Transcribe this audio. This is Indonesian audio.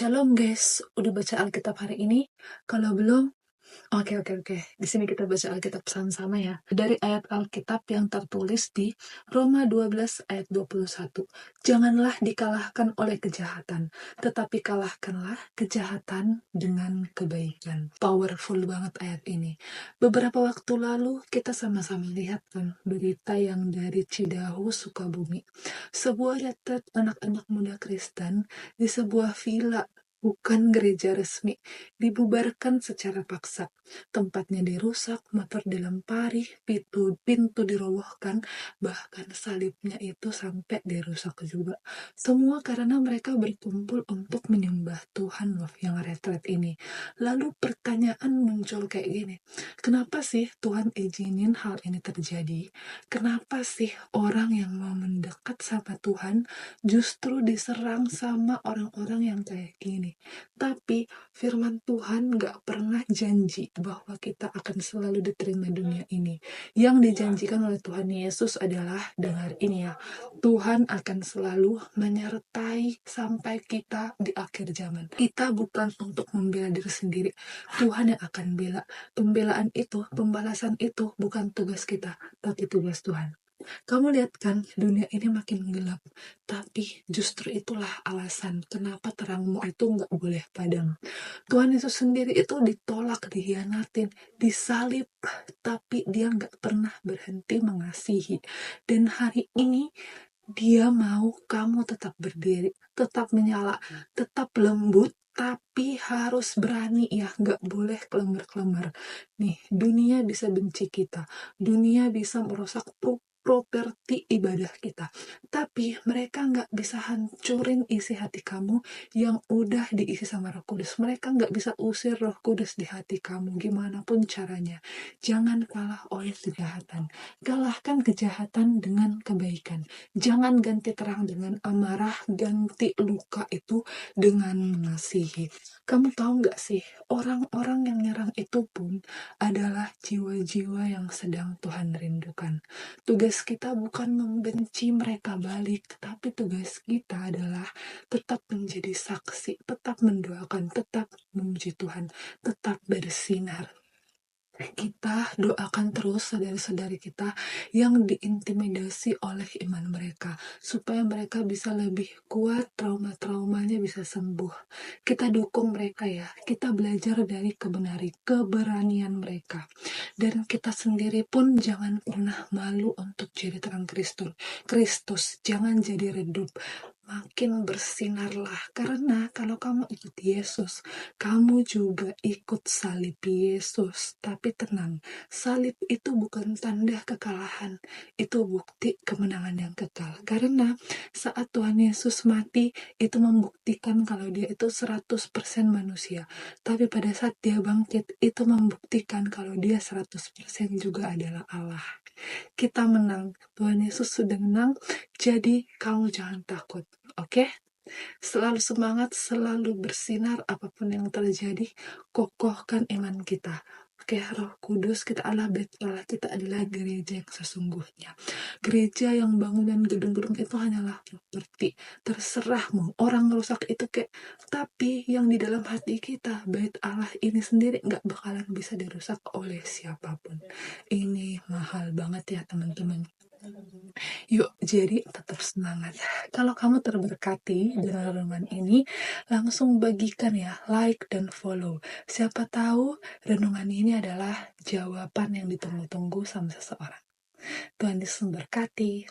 Shalom guys, udah baca Alkitab hari ini? Kalau belum, oke. Di sini kita baca Alkitab sama-sama ya. Dari ayat Alkitab yang tertulis di Roma 12 ayat 21. Janganlah dikalahkan oleh kejahatan, tetapi kalahkanlah kejahatan dengan kebaikan. Powerful banget ayat ini. Beberapa waktu lalu kita sama-sama lihat kan berita yang dari Cidahu, Sukabumi. Sebuah retret anak-anak muda Kristen di sebuah villa, bukan gereja resmi, dibubarkan secara paksa. Tempatnya dirusak, motor dilempari, pintu dirobohkan, bahkan salibnya itu sampai dirusak juga. Semua karena mereka berkumpul untuk menyembah Tuhan loh yang retret ini. Lalu pertanyaan muncul kayak gini, kenapa sih Tuhan izinin hal ini terjadi? Kenapa sih orang yang mau mendekat sama Tuhan justru diserang sama orang-orang yang kayak gini? Tapi firman Tuhan gak pernah janji bahwa kita akan selalu diterima dunia ini. Yang dijanjikan oleh Tuhan Yesus adalah, dengar ini ya, Tuhan akan selalu menyertai sampai kita di akhir zaman. Kita bukan untuk membela diri sendiri, Tuhan yang akan bela. Pembelaan itu, pembalasan itu bukan tugas kita, tapi tugas Tuhan. Kamu lihat kan, dunia ini makin gelap. Tapi justru itulah alasan kenapa terangmu itu nggak boleh padam. Tuhan Yesus sendiri itu ditolak, dihianatin, disalib, tapi dia nggak pernah berhenti mengasihi. Dan hari ini dia mau kamu tetap berdiri, tetap menyala, tetap lembut, tapi harus berani ya, nggak boleh kelemar-kelemar. Nih, dunia bisa benci kita, dunia bisa merusak properti ibadah kita, tapi mereka nggak bisa hancurin isi hati kamu yang udah diisi sama Roh Kudus. Mereka nggak bisa usir Roh Kudus di hati kamu, gimana pun caranya. Jangan kalah oleh kejahatan, kalahkan kejahatan dengan kebaikan. Jangan ganti terang dengan amarah, ganti luka itu dengan mengasihi. Kamu tahu nggak sih, orang-orang yang nyerang itu pun adalah jiwa-jiwa yang sedang Tuhan rindukan. Tugas kita bukan membenci mereka balik, tapi tugas kita adalah tetap menjadi saksi, tetap mendoakan, tetap memuji Tuhan, tetap bersinar. Kita doakan terus saudara-saudari kita yang diintimidasi oleh iman mereka, supaya mereka bisa lebih kuat, trauma-traumanya bisa sembuh. Kita dukung mereka ya, kita belajar dari keberanian mereka. Dan kita sendiri pun jangan pernah malu untuk jadi terang Kristus, jangan jadi redup. Makin bersinarlah, karena kalau kamu ikut Yesus, kamu juga ikut salib Yesus. Tapi tenang, salib itu bukan tanda kekalahan, itu bukti kemenangan yang kekal. Karena saat Tuhan Yesus mati, itu membuktikan kalau dia itu 100% manusia. Tapi pada saat dia bangkit, itu membuktikan kalau dia 100% juga adalah Allah. Kita menang, Tuhan Yesus sudah menang, jadi kamu jangan takut, oke? Selalu semangat, selalu bersinar apapun yang terjadi, kokohkan iman kita. Oke, Roh Kudus, kita adalah Bait Allah, kita adalah gereja yang sesungguhnya. Gereja yang bangunan gedung-gedung itu hanyalah properti, terserahmu. Orang rusak itu kayak, tapi yang di dalam hati kita, Bait Allah ini sendiri nggak bakalan bisa dirusak oleh siapapun. Ini mahal banget ya teman-teman. Yuk, jadi tetap semangat. Kalau kamu terberkati dengan renungan ini, langsung bagikan ya, like dan follow. Siapa tahu renungan ini adalah jawaban yang ditunggu-tunggu sama seseorang. Tuhan Yesus memberkati.